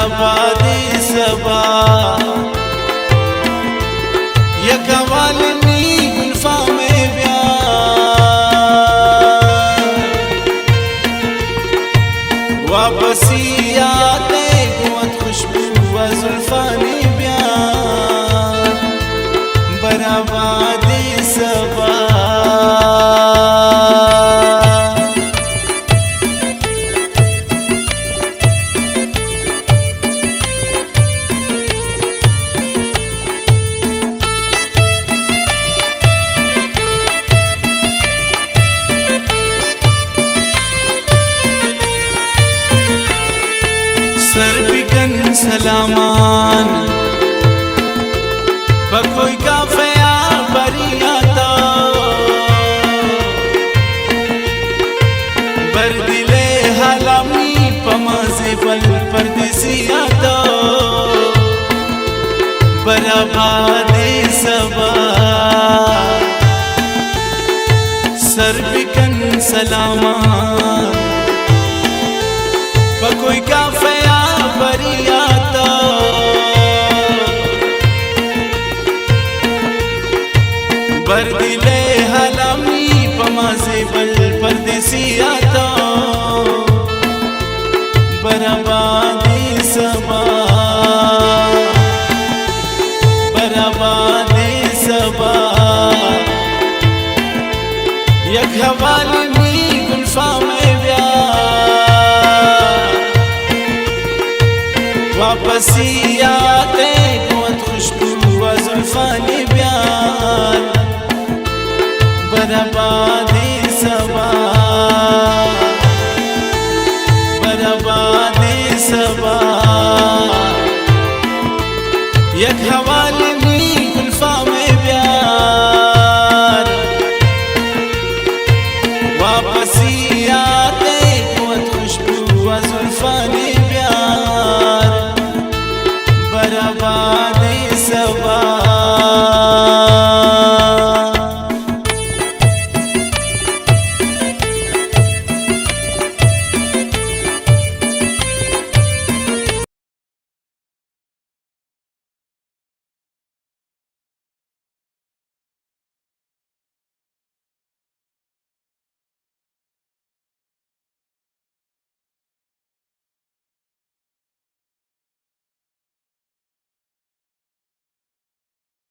बराबादी सबा यकवालनी गुल्फा में वापसी आते कुवत खुशबू व जुल्फानी ब्यान बराबादी सबा सरबिकन सलामान बकोई का फया बरियाता बरदिले हलामी पमाज़े बल परदेसियाता बराबादी सबा सरबिकन सलामान बकोई का फया बरियाता बरदिले हलामी पमाज़े बल परदेसियाता बराबादी सबा बराबादी सबा यकवालनी गुल्फा में वापसी आते कुवत खुशबू व जुल्फानी ब्यान बराबादी सबा बराबादी सबा यकवालनी गुल्फा में ब्यान वापसी आते कुवत खुशबू व जुल्फानी